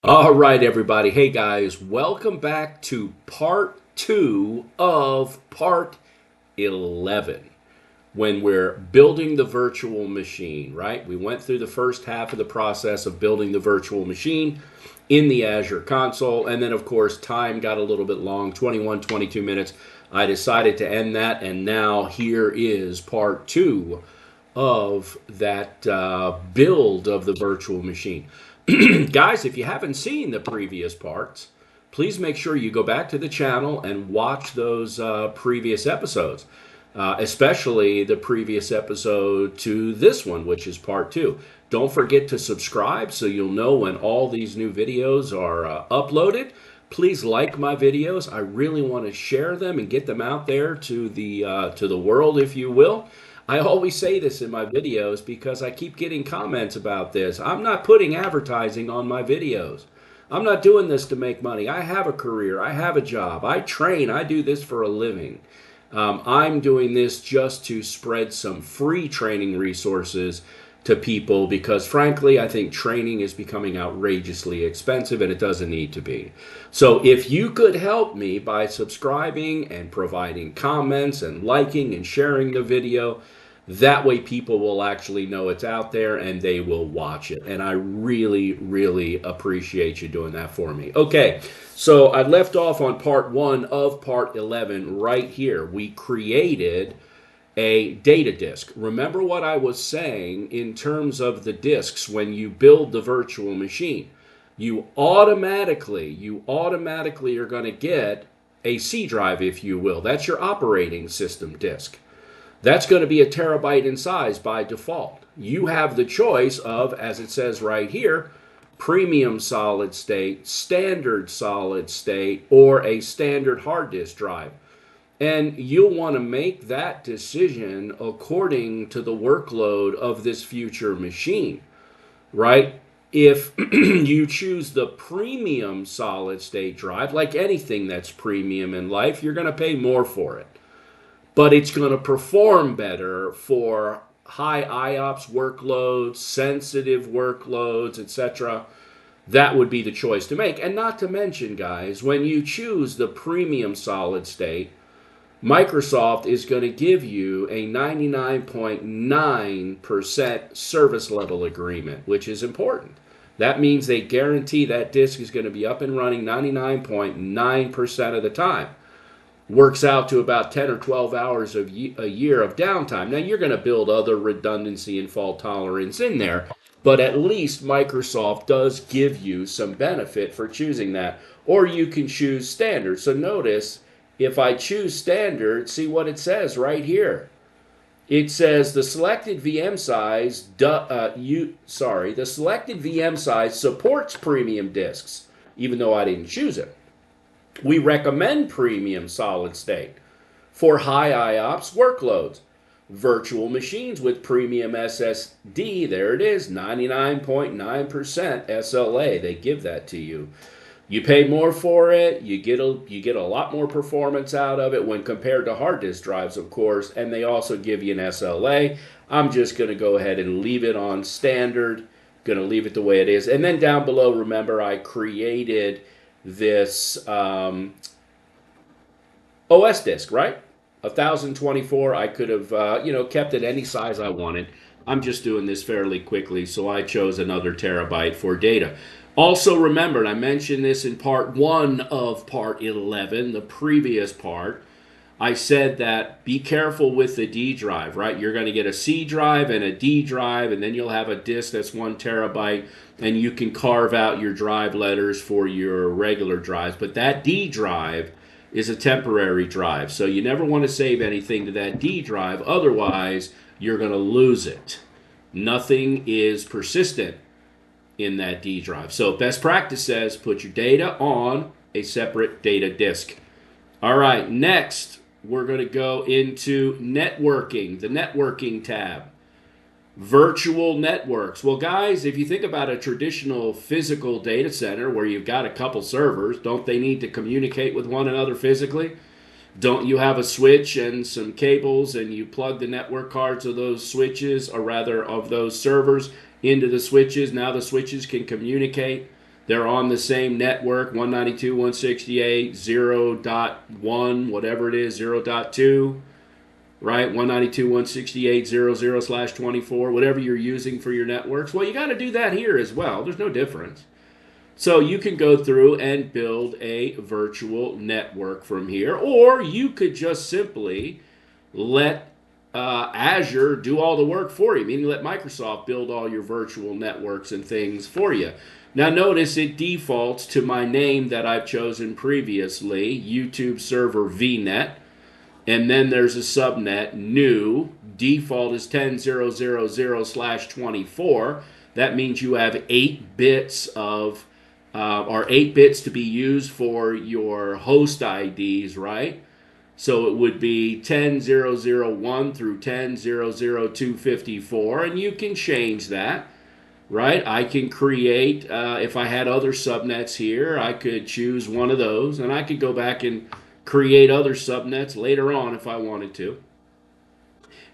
All right, everybody. Hey, guys, welcome back to part two of part 11 when we're building the virtual machine, right? We went through the first half of the process of building the virtual machine in the Azure console. And then, of course, time got a little bit long 21, 22 minutes. I decided to end that. And now here is part two of that build of the virtual machine. Guys, if you haven't seen the previous parts, please make sure you go back to the channel and watch those previous episodes, especially the previous episode to this one, which is part two. Don't forget to subscribe so you'll know when all these new videos are uploaded. Please like my videos. I really want to share them and get them out there to the world, if you will. I always say this in my videos because I keep getting comments about this. I'm not putting advertising on my videos. I'm not doing this to make money. I have a career. I have a job. I train. I do this for a living. I'm doing this just to spread some free training resources to people because, frankly, I think training is becoming outrageously expensive and it doesn't need to be. So if you could help me by subscribing and providing comments and liking and sharing the video, that way people will actually know it's out there and they will watch it. And I really, really appreciate you doing that for me. Okay, so I left off on part one of part 11 right here. We created a data disk. Remember what I was saying in terms of the disks when you build the virtual machine. You automatically are going to get a C drive, if you will. That's your operating system disk. That's going to be a terabyte in size by default. You have the choice of, as it says right here, premium solid state, standard solid state, or a standard hard disk drive. And you'll want to make that decision according to the workload of this future machine, right? If you choose the premium solid state drive, like anything that's premium in life, you're going to pay more for it. But it's going to perform better for high IOPS workloads, sensitive workloads, etc. That would be the choice to make. And not to mention, guys, when you choose the premium solid state, Microsoft is going to give you a 99.9% service level agreement, which is important. That means they guarantee that disk is going to be up and running 99.9% of the time. Works out to about 10 or 12 hours a year of downtime. Now, you're going to build other redundancy and fault tolerance in there, but at least Microsoft does give you some benefit for choosing that. Or you can choose standard. So notice, if I choose standard, see what it says right here. It says the selected VM size, the selected VM size supports premium disks, even though I didn't choose it. We recommend premium solid state for high IOPS workloads. Virtual machines with premium SSD, there it is, 99.9% SLA. They give that to you. You pay more for it, you get a lot more performance out of it when compared to hard disk drives, of course, and they also give you an SLA. I'm just going to go ahead and leave it on standard, going to leave it the way it is. And then down below, remember, I created this OS disk, right? 1024. I could have, kept it any size I wanted. I'm just doing this fairly quickly, so I chose another terabyte for data. Also remember, and I mentioned this in part one of part 11, the previous part, I said that be careful with the D drive, right? You're going to get a C drive and a D drive, and then you'll have a disk that's 1 terabyte, and you can carve out your drive letters for your regular drives. But that D drive is a temporary drive, so you never want to save anything to that D drive. Otherwise, you're going to lose it. Nothing is persistent in that D drive. So best practice says put your data on a separate data disk. All right, next we're going to go into networking, the networking tab. Virtual networks. Well, guys, if you think about a traditional physical data center where you've got a couple servers, don't they need to communicate with one another physically? Don't you have a switch and some cables and you plug the network cards of those switches, or rather of those servers, into the switches? Now the switches can communicate. They're on the same network, 192.168.0.1, whatever it is, 0.2, right? 192.168.0.0/24, whatever you're using for your networks. Well, you got to do that here as well. There's no difference. So you can go through and build a virtual network from here, or you could just simply let Azure do all the work for you, meaning let Microsoft build all your virtual networks and things for you. Now notice it defaults to my name that I've chosen previously, YouTube server VNet, and then there's a subnet, new, default is 10.0.0.0/24. That means you have 8 bits of, or 8 bits to be used for your host IDs, right? So it would be 10.0.0.1 through 10.0.0.254, and you can change that, right? I can create, if I had other subnets here, I could choose one of those, and I could go back and create other subnets later on if I wanted to.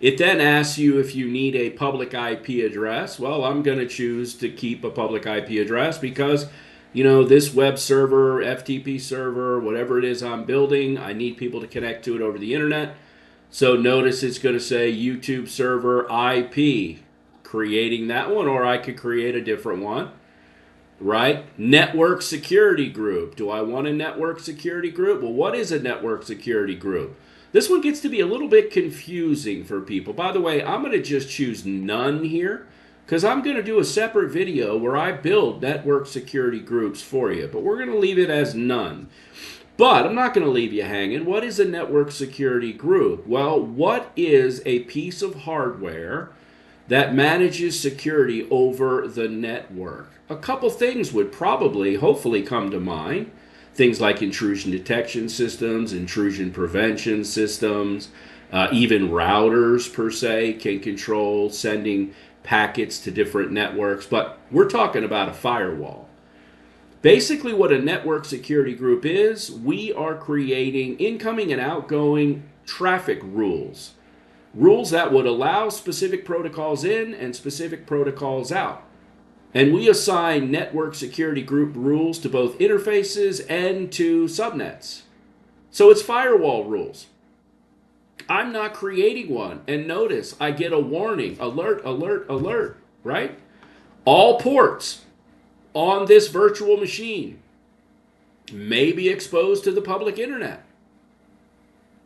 It then asks you if you need a public IP address. Well, I'm going to choose to keep a public IP address because, you know, this web server, FTP server, whatever it is I'm building, I need people to connect to it over the internet. So notice it's going to say YouTube server IP, creating that one, or I could create a different one, right? Network security group. Do I want a network security group? Well, what is a network security group? This one gets to be a little bit confusing for people. By the way, I'm going to just choose none here because I'm going to do a separate video where I build network security groups for you, but we're going to leave it as none. But I'm not going to leave you hanging. What is a network security group? Well, what is a piece of hardware that manages security over the network? A couple things would probably, hopefully, come to mind. Things like intrusion detection systems, intrusion prevention systems, even routers per se can control sending packets to different networks. But we're talking about a firewall. Basically, what a network security group is, we are creating incoming and outgoing traffic rules. Rules that would allow specific protocols in and specific protocols out. And we assign network security group rules to both interfaces and to subnets. So it's firewall rules. I'm not creating one. And notice, I get a warning, alert, alert, alert, right? All ports on this virtual machine may be exposed to the public internet.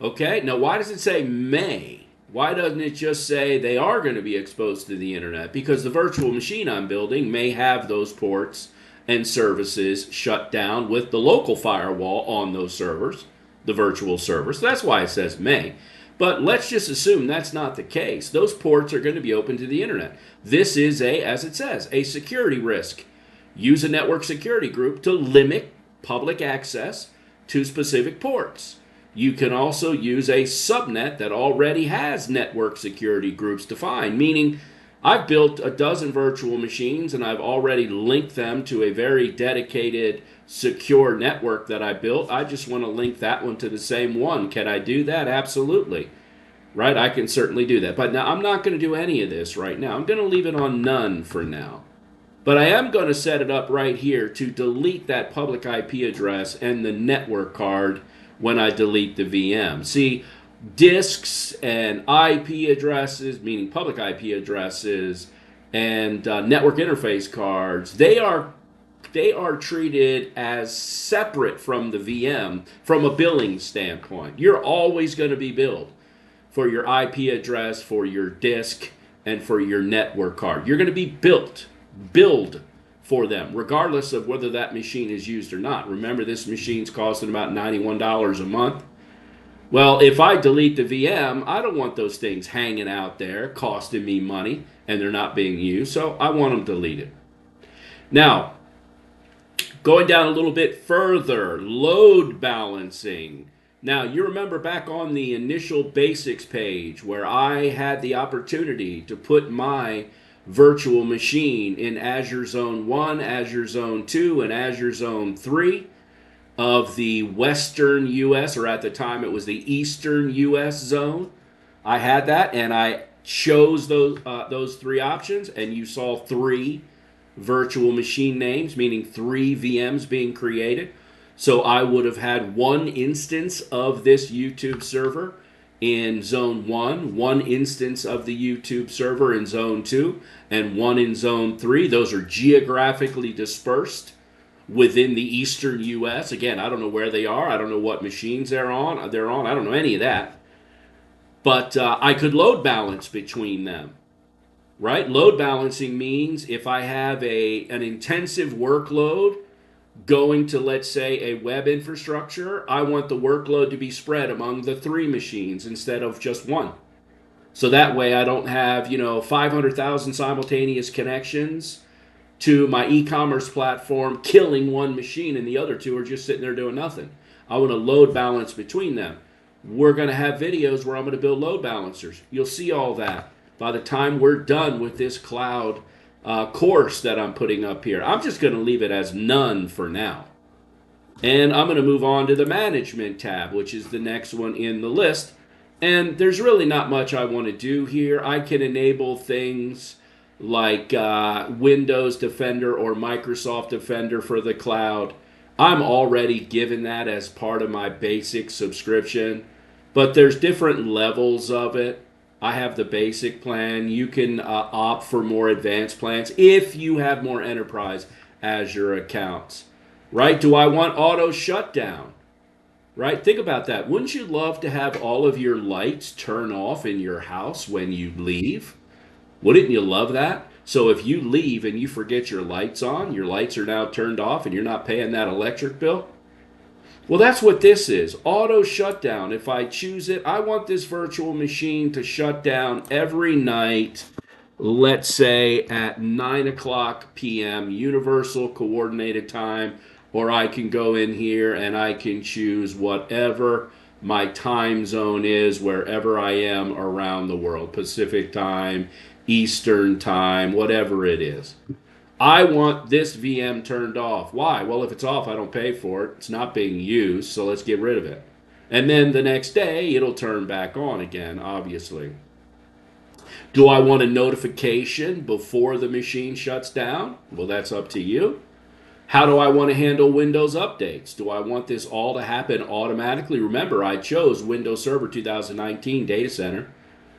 Okay, now why does it say may? Why doesn't it just say they are going to be exposed to the internet? Because the virtual machine I'm building may have those ports and services shut down with the local firewall on those servers, the virtual servers. So that's why it says may. But let's just assume that's not the case. Those ports are going to be open to the internet. This is as it says, a security risk. Use a network security group to limit public access to specific ports. You can also use a subnet that already has network security groups defined, meaning I've built a dozen virtual machines and I've already linked them to a very dedicated, secure network that I built. I just want to link that one to the same one. Can I do that? Absolutely. Right? I can certainly do that. But now I'm not going to do any of this right now. I'm going to leave it on none for now. But I am going to set it up right here to delete that public IP address and the network card when I delete the VM. See, disks and IP addresses, meaning public IP addresses, and network interface cards, they are treated as separate from the VM from a billing standpoint. You're always going to be billed for your IP address, for your disk, and for your network card. You're going to be billed for them, regardless of whether that machine is used or not. Remember, this machine's costing about $91 a month. Well, if I delete the VM, I don't want those things hanging out there, costing me money, and they're not being used, so I want them deleted. Now, going down a little bit further, load balancing. Now, you remember back on the initial basics page where I had the opportunity to put my virtual machine in Azure Zone 1, Azure Zone 2, and Azure Zone 3 of the Western U.S., or at the time it was the Eastern U.S. zone. I had that, and I chose those 3 options, and you saw 3 virtual machine names, meaning 3 VMs being created. So I would have had one instance of this YouTube server in zone 1, one instance of the YouTube server in zone 2, and one in zone 3. Those are geographically dispersed within the eastern US. Again, I don't know where they are. I don't know what machines they're on. I don't know any of that. But I could load balance between them. Right? Load balancing means if I have an intensive workload going to, let's say, a web infrastructure, I want the workload to be spread among the 3 machines instead of just one. So that way I don't have, 500,000 simultaneous connections to my e-commerce platform killing one machine and the other 2 are just sitting there doing nothing. I want to load balance between them. We're going to have videos where I'm going to build load balancers. You'll see all that by the time we're done with this cloud course that I'm putting up here. I'm just going to leave it as none for now. And I'm going to move on to the management tab, which is the next one in the list. And there's really not much I want to do here. I can enable things like Windows Defender or Microsoft Defender for the cloud. I'm already given that as part of my basic subscription, but there's different levels of it. I have the basic plan. You can opt for more advanced plans if you have more enterprise Azure accounts. Right? Do I want auto shutdown? Right? Think about that. Wouldn't you love to have all of your lights turn off in your house when you leave? Wouldn't you love that? So if you leave and you forget your lights on, your lights are now turned off and you're not paying that electric bill? Well, that's what this is. Auto shutdown. If I choose it, I want this virtual machine to shut down every night, let's say at 9 o'clock p.m. Universal Coordinated Time, or I can go in here and I can choose whatever my time zone is wherever I am around the world. Pacific time, Eastern time, whatever it is. I want this VM turned off. Why? Well, if it's off, I don't pay for it. It's not being used, so let's get rid of it. And then the next day, it'll turn back on again, obviously. Do I want a notification before the machine shuts down? Well, that's up to you. How do I want to handle Windows updates? Do I want this all to happen automatically? Remember, I chose Windows Server 2019 Data Center.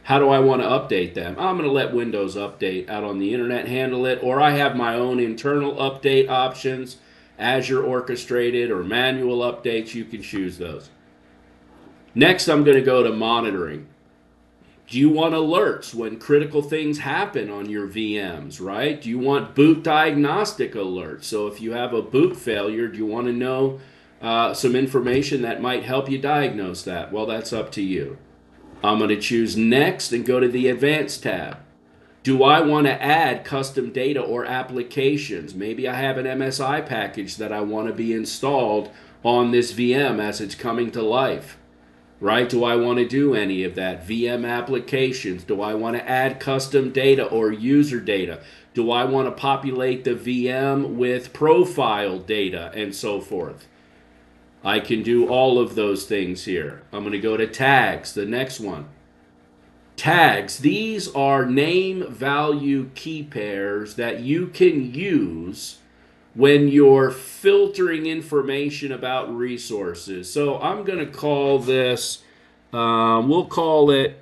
How do I want to update them? I'm going to let Windows Update out on the internet handle it, or I have my own internal update options, Azure orchestrated or manual updates. You can choose those. Next, I'm going to go to monitoring. Do you want alerts when critical things happen on your VMs, right? Do you want boot diagnostic alerts? So if you have a boot failure, do you want to know some information that might help you diagnose that? Well, that's up to you. I'm going to choose Next and go to the Advanced tab. Do I want to add custom data or applications? Maybe I have an MSI package that I want to be installed on this VM as it's coming to life. Right? Do I want to do any of that? VM applications. Do I want to add custom data or user data? Do I want to populate the VM with profile data and so forth? I can do all of those things here. I'm going to go to tags, the next one. Tags, these are name value key pairs that you can use when you're filtering information about resources. So I'm going to call this, we'll call it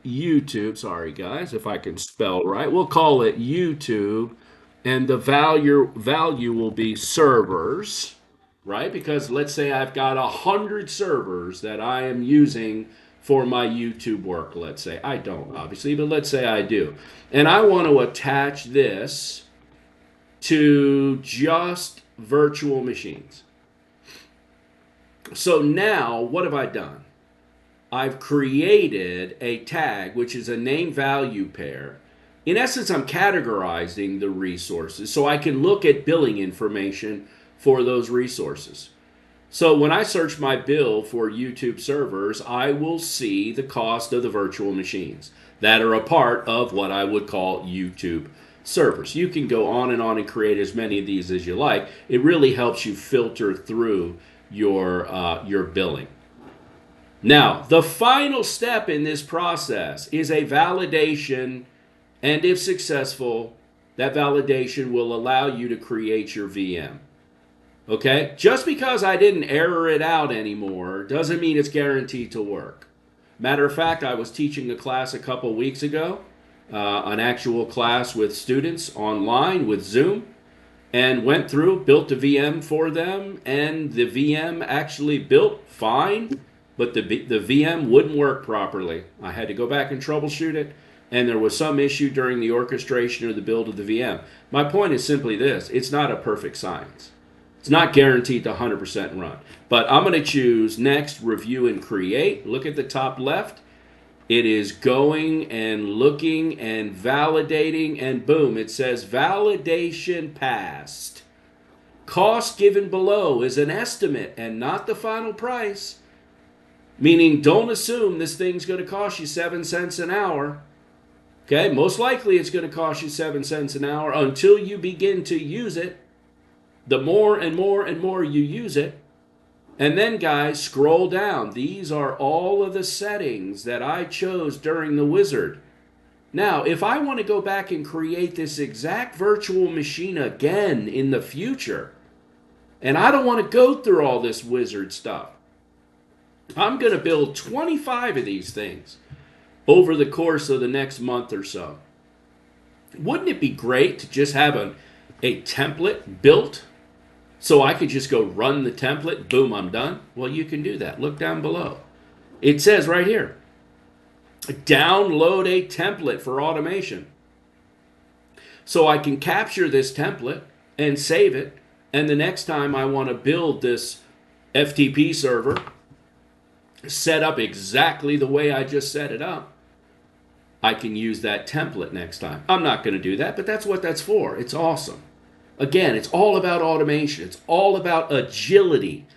YouTube. Sorry, guys, if I can spell right. We'll call it YouTube, and the value will be servers, right? Because let's say I've got 100 servers that I am using for my YouTube work, let's say. I don't, obviously, but let's say I do. And I want to attach this to just virtual machines. So now, what have I done? I've created a tag, which is a name value pair. In essence, I'm categorizing the resources so I can look at billing information for those resources. So when I search my bill for YouTube servers, I will see the cost of the virtual machines that are a part of what I would call YouTube servers. You can go on and create as many of these as you like. It really helps you filter through your billing. Now, the final step in this process is a validation, and if successful, that validation will allow you to create your VM. Okay? Just because I didn't error it out anymore doesn't mean it's guaranteed to work. Matter of fact, I was teaching a class a couple weeks ago, an actual class with students online with Zoom, and went through, built a VM for them, and the VM actually built fine, but the VM wouldn't work properly. I had to go back and troubleshoot it, and there was some issue during the orchestration or the build of the VM. My point is simply this: it's not a perfect science. It's not guaranteed to 100% run. But I'm going to choose next, review and create. Look at the top left. It is going and looking and validating, and boom, it says validation passed. Cost given below is an estimate and not the final price. Meaning, don't assume this thing's going to cost you 7 cents an hour. Okay, most likely it's going to cost you 7 cents an hour until you begin to use it. The more and more and more you use it. And then, guys, scroll down. These are all of the settings that I chose during the wizard. Now, if I want to go back and create this exact virtual machine again in the future, and I don't want to go through all this wizard stuff, I'm going to build 25 of these things over the course of the next month or so. Wouldn't it be great to just have a template built so I could just go run the template, boom, I'm done? Well, you can do that. Look down below. It says right here, download a template for automation. So I can capture this template and save it, and the next time I want to build this FTP server, set up exactly the way I just set it up, I can use that template next time. I'm not going to do that, but that's what that's for. It's awesome. Again, it's all about automation. It's all about agility.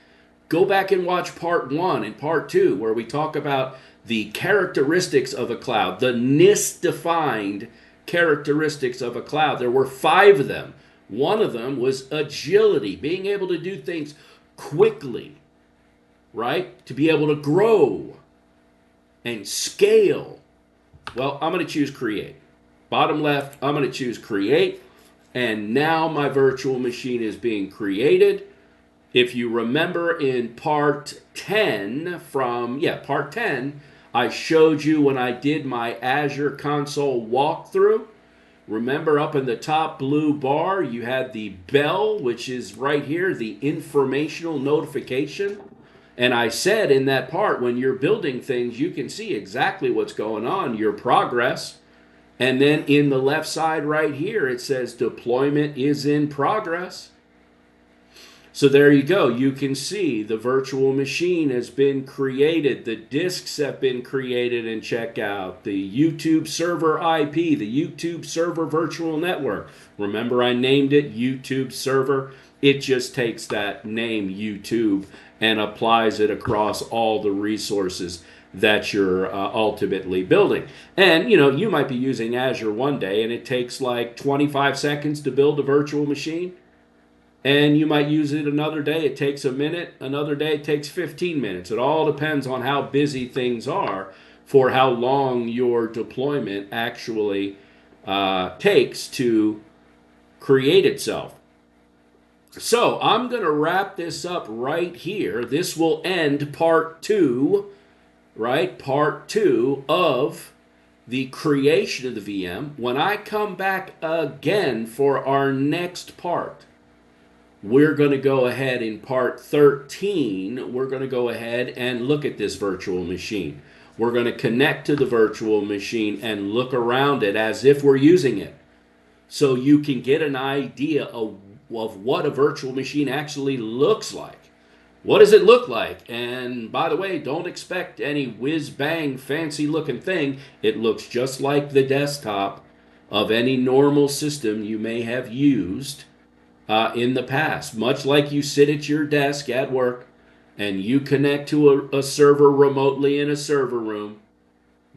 Go back and watch part 1 and part 2 where we talk about the characteristics of a cloud, the NIST-defined characteristics of a cloud. There were 5 of them. One of them was agility, being able to do things quickly, right? To be able to grow and scale. Well, I'm going to choose create. Bottom left, I'm going to choose create. And now my virtual machine is being created. If you remember in part 10 part 10, I showed you when I did my Azure console walkthrough. Remember up in the top blue bar, you had the bell, which is right here, the informational notification. And I said in that part, when you're building things, you can see exactly what's going on, your progress. And then in the left side right here, it says deployment is in progress. So there you go. You can see the virtual machine has been created. The disks have been created and check out. The YouTube server IP, the YouTube server virtual network. Remember I named it YouTube server. It just takes that name YouTube and applies it across all the resources that you're ultimately building. And you might be using Azure one day and it takes like 25 seconds to build a virtual machine, and you might use it another day, it takes a minute, another day it takes 15 minutes. It all depends on how busy things are for how long your deployment actually takes to create itself. So I'm going to wrap this up right here. This will end part 2, right? Part 2 of the creation of the VM. When I come back again for our next part, we're going to go ahead in part 13. We're going to go ahead and look at this virtual machine. We're going to connect to the virtual machine and look around it as if we're using it, so you can get an idea of what a virtual machine actually looks like. What does it look like? And by the way, don't expect any whiz-bang fancy looking thing. It looks just like the desktop of any normal system you may have used in the past. Much like you sit at your desk at work and you connect to a server remotely in a server room.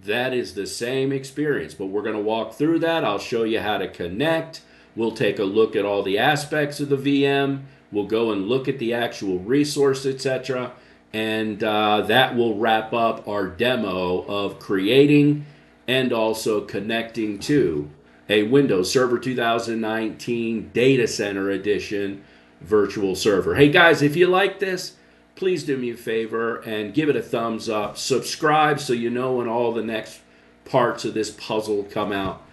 That is the same experience, but we're going to walk through that. I'll show you how to connect. We'll take a look at all the aspects of the VM. We'll go and look at the actual resource, etc. And that will wrap up our demo of creating and also connecting to a Windows Server 2019 Data Center Edition virtual server. Hey guys, if you like this, please do me a favor and give it a thumbs up. Subscribe so you know when all the next parts of this puzzle come out.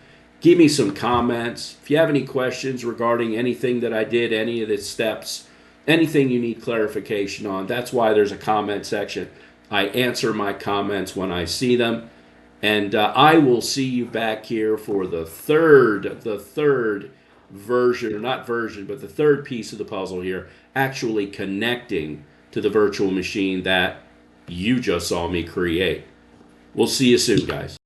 Give me some comments. If you have any questions regarding anything that I did, any of the steps, anything you need clarification on, that's why there's a comment section. I answer my comments when I see them. And I will see you back here for the third version, or not version, but the third piece of the puzzle here, actually connecting to the virtual machine that you just saw me create. We'll see you soon, guys.